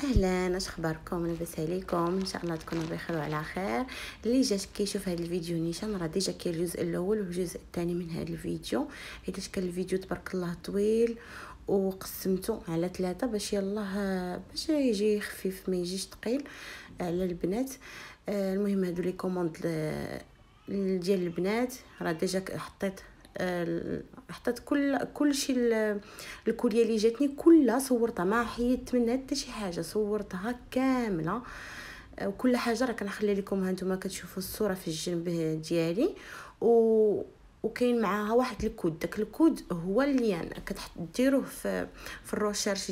اهلا، اش اخباركم؟ لاباس عليكم؟ ان شاء الله تكونوا بخير وعلى خير. اللي جات كيشوف هذا الفيديو نيشان راه ديجا كاين الجزء الاول والجزء الثاني من هذا الفيديو، حيت كان الفيديو تبارك الله طويل وقسمته على 3 باش يلاه باش يجي خفيف ما يجيش ثقيل على البنات. المهم هادو لي كوموند ديال البنات راه ديجا حطيت كل شيء. الكوليه اللي جاتني كلها صورتها، ما حيدت منها حتى شي حاجه، صورتها كامله. وكل حاجه راه كنخلي لكم هانتوما كتشوفوا الصوره في الجنب ديالي. وكاين معاها واحد الكود، داك الكود هو اللي كتديروه في الروشيرش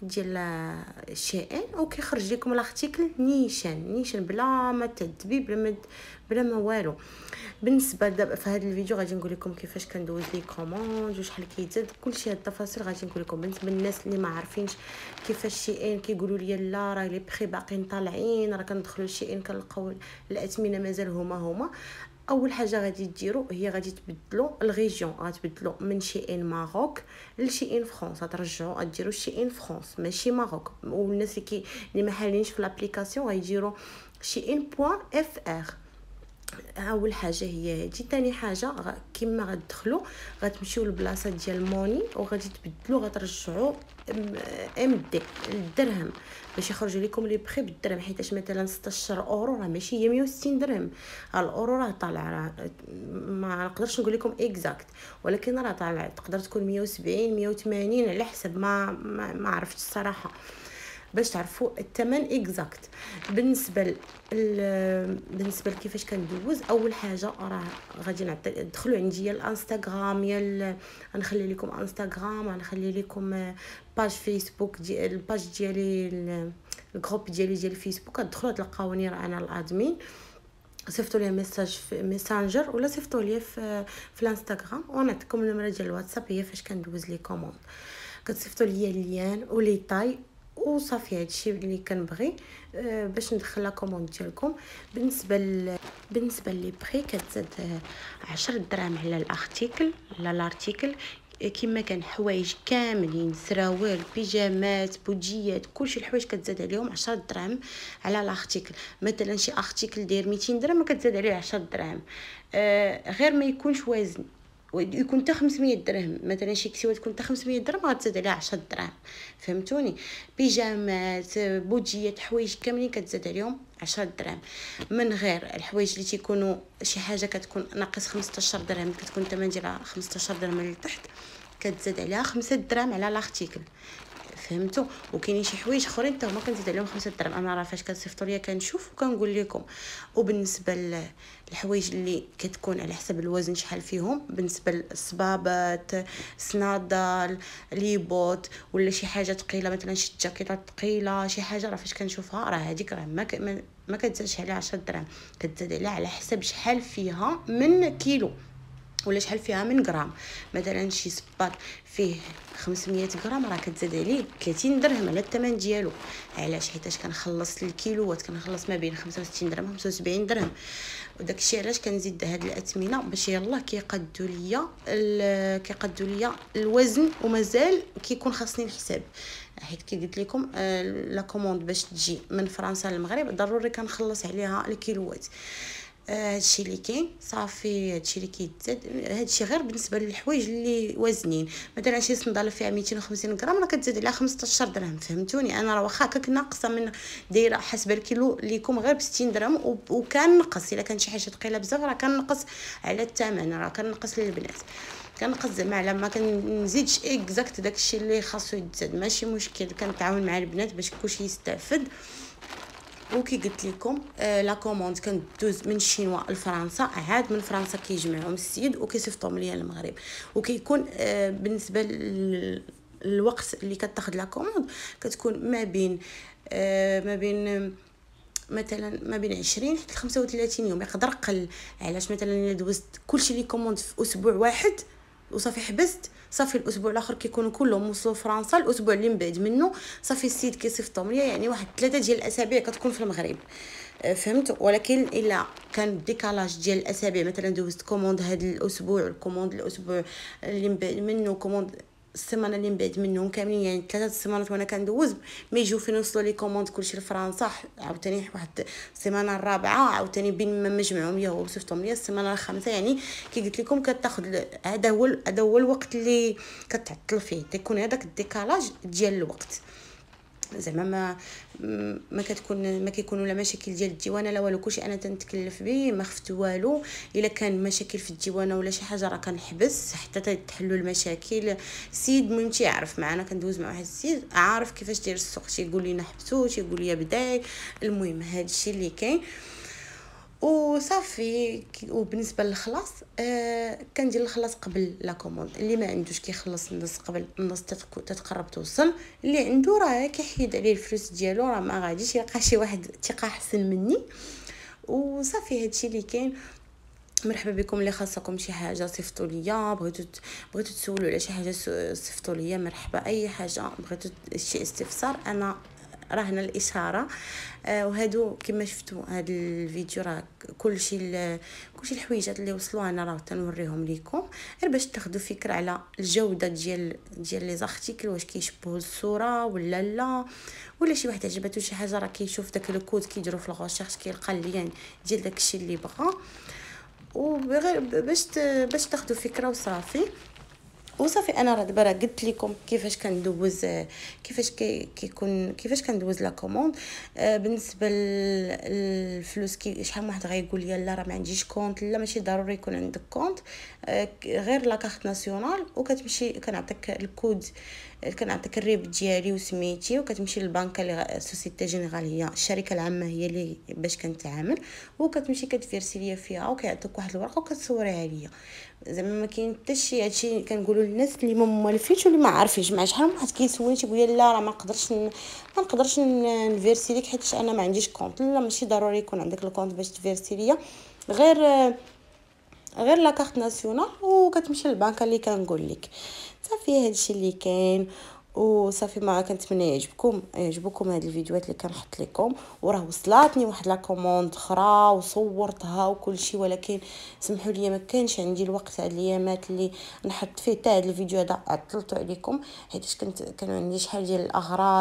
ديال الشائن وكيخرج لكم الارتيكل نيشان بلا ما تدبي بلا ما والو. بالنسبه دابا في هذا الفيديو غادي نقول لكم كيفاش كندوز لي كوموند وشحال كيتزاد كلشي. هاد التفاصيل غادي نقول لكم. بالنسبه للناس اللي ما عارفينش كيفاش شي ان كيقولوا لي لا راه لي بري باقيين طالعين، راه كندخلوا لشي ان كنلقاو الاثمنه مازال هما اول حاجه غادي ديروا هي غادي تبدلوا الريجيون، غتبدلوا من شي ان ماروك لشي ان فرنسا، ترجعوا ديروا شي ان فرنسا ماشي ماروك. والناس اللي ما حالينش في الابليكاسيون غيديروا شي ان بوين اف ار. اول حاجه هي هادي. ثاني حاجه كيما غتدخلوا غتمشيو للبلاصه ديال موني وغادي تبدلوا غترجعوا ام دي الدرهم باش يخرجوا لكم لي بري بالدرهم، حيت مثلا 16 اورو راه ماشي هي 160 درهم. الاورو راه طالع، راه ما نقدرش نقول لكم اكزاكت، ولكن راه طالع تقدر تكون 170 180 على حسب ما عرفتش الصراحه باش تعرفوا الثمن اكزاكت. بالنسبه بالنسبه لكيفاش كندوز، اول حاجه راه غادي ندخلوا عندي الانستغرام غنخلي لكم انستغرام، غنخلي لكم باج فيسبوك ديال الباج ديالي، الجروب ديال الفيسبوك. تدخلوا تلقاوني راه انا الادمين. صيفطوا لي ميساج في ميسنجر ولا صيفطوا لي في الانستغرام ونعطيكم النمره ديال الواتساب هي فاش كندوز لي كوموند. كتصيفطوا لي اللين ولي طاي وصافي. هادشي اللي كنبغي باش ندخل لا كوموند ديالكم. بالنسبه لي بري كتزاد 10 دراهم على الارتيكل لارتيكل. كما كان حوايج كاملين، سراويل، بيجامات، بوجيات، كلشي الحوايج كتزاد عليهم 10 دراهم على الارتيكل. مثلا شي ارتيكل داير 200 درهم كتزاد عليه 10 دراهم. غير ما يكونش وازن يكون حتى 500 درهم. مثلا شي كسوه تكون حتى 500 درهم غتزاد عليها 10 دراهم، فهمتوني؟ بيجامات، بوجيات، حوايج كاملين كتزاد عليهم 10 دراهم. من غير الحوايج اللي تيكونوا شي حاجه كتكون ناقص 15 درهم كتكون الثمن ديالها 15 درهم من التحت كتزاد عليها 5 دراهم على الارتيكل، فهمتوا؟ وكاينين شي حوايج اخرين حتى هما كنزيد عليهم 5 دراهم. انا راه فاش كتصيفطوا ليا كنشوف وكنقول لكم. وبالنسبه للحوايج اللي كتكون على حسب الوزن شحال فيهم، بالنسبه للصبابات، سنادال، ليبوت، ولا شي حاجه ثقيله مثلا شي جاكيطه ثقيله شي حاجه، راه فاش كنشوفها راه هذيك راه ما كتزادش عليها 10 دراهم، كتزاد عليها على حسب شحال فيها من كيلو ولا شحال فيها من غرام. مثلا شي صباط فيه 500 غرام راه كتزاد عليه 30 درهم على الثمن ديالو. علاش؟ حيتاش كنخلص الكيلوات كنخلص ما بين 65 درهم و 75 درهم. وداك الشيء علاش كنزيد هاد الاثمنه باش يلاه كيقادوا ليا الوزن ومازال كيكون خاصني الحساب. حيت كي قلت لكم لا كوموند باش تجي من فرنسا للمغرب ضروري كنخلص عليها الكيلوات. هادشي اللي كاين صافي. هادشي اللي كيتزاد هادشي غير بالنسبه للحوايج اللي وزنين. مثلا شي صنداله فيها 250 غرام راه كتزاد عليها 15 درهم، فهمتوني؟ انا راه واخا هكاك ناقصه من دايره حسب الكيلو ليكم غير ب 60 درهم وكان نقص الا كان شي حاجه ثقيله بزاف راه كنقص على الثمن، راه كنقص للبنات كنقص زعما على ما كنزيدش اكزاكت داكشي اللي خاصو يتزاد. ماشي مشكل، كنتعاون مع البنات باش كلشي يستافد. وكي قلت لكم لا كوموند كندوز من الشينوا لفرنسا، عاد من فرنسا كيجمعهم السيد وكيصيفطهم ليا للمغرب. وكيكون بالنسبه الوقت اللي كتاخذ لا كوموند كتكون ما بين مثلا ما بين 20 حتى 35 يوم، يقدر قل. علاش؟ مثلا الا دوزت كلشي لي كوموند في اسبوع واحد وصافي حبست، صافي الاسبوع الاخر كيكونوا كلهم وصلوا فرنسا، الاسبوع اللي من بعد منه صافي السيد كيصيفطهم ليا، يعني واحد 3 ديال الاسابيع كتكون في المغرب، فهمت؟ ولكن الا كان ديكالاج ديال الاسابيع، مثلا دوزت كوموند هذا الاسبوع الكوموند الاسبوع اللي من بعد منه كوموند السيمانه اللي من بعد منهم كاملين، يعني 3 السيمانات وانا كندوز ما يجيو فين يوصلوا لي كوموند كلشي لفرنسا. عاوتاني واحد السيمانه الرابعه عاوتاني بين ما مجمعهم ليا وصيفطهم ليا السيمانه الخامسه. يعني كي قلت لكم كتاخذ هذا هو الوقت اللي كتعطل فيه، تيكون هذاك الديكالاج ديال الوقت. زعما ما كتكون ما كيكونوا لا مشاكل ديال الديوانه لا والو، كلشي انا تنتكلف به ما خفت والو. الا كان مشاكل في الديوانه ولا شي حاجه راه كنحبس حتى تحلوا المشاكل. السيد المهم تيعرف معنا، كندوز مع واحد السيد عارف كيفاش داير السوق، تيقول لنا حبسوا، تيقول لي بداي. المهم هادشي اللي كاين وصافي. وبالنسبه للخلاص كندير الخلاص قبل لا كوموند. اللي ما عندوش كيخلص النص قبل النص تتقرب توصل، اللي عنده راه كيحيد عليه الفلوس ديالو، راه ما غاديش يلقى شي واحد ثقه احسن مني. وصافي هادشي اللي كاين. مرحبا بكم. اللي خاصكم شي حاجه صيفطوا ليا، بغيتوا تسولوا على شي حاجه صيفطوا ليا. مرحبا، اي حاجه بغيتوا شي استفسار انا راه هنا الاشاره. وهادو كما شفتوا هاد الفيديو راه كلشي الحويجات اللي وصلوا انا راه تنوريهم لكم غير باش تاخذوا فكره على الجوده ديال لي زارتيكل، واش كيشبهوا الصوره ولا لا. ولا شي واحد عجبته شي حاجه راه كيشوف داك الكود كيديروا في الغوشيرش كيلقى اللين ديال داكشي اللي بغا، وغير باش تاخذوا فكره وصافي. انا راه دابا قلت لكم كيفاش كندوز كيفاش كندوز لا كوموند. بالنسبه للفلوس شحال من واحد غايقول لي لا راه ما عنديش كونط. لا ماشي ضروري يكون عندك كونط، غير لا كارت ناسيونال وكتمشي كنعطيك الكود، كنعطيك الريب ديالي وسميتي، وكتمشي للبنكه اللي سوسيتي جينيرال هي الشركه العامه هي اللي باش كنتعامل، وكتمشي كتفيرسي ليا فيها وكيعطيك واحد الورقه وكتصوريها ليا. زعما ما كاين حتى شي هادشي كنقولوا للناس اللي ما موالفينش واللي ما عارفينش. مع شحال من واحد كيسولني تيقول لي لا راه ما نقدرش نفيرسي لك حيت انا ما عنديش كونط. لا ماشي ضروري يكون عندك الكونط باش تفيرسي ليا، غير لا كارت ناسيونال وكتمشي للبنكه اللي كنقول لك. صافي هادشي اللي كاين وصافي. ما كنتمنى يعجبكم هاد الفيديوهات اللي كنحط لكم. وراه وصلاتني واحد لا كوموند اخرى وصورتها وكل شيء، ولكن سمحوا لي ما كانش عندي الوقت هاد الايامات اللي نحط فيه حتى هاد الفيديو هذا. عطلت عليكم حيت كانوا عندي شحال ديال الاغراض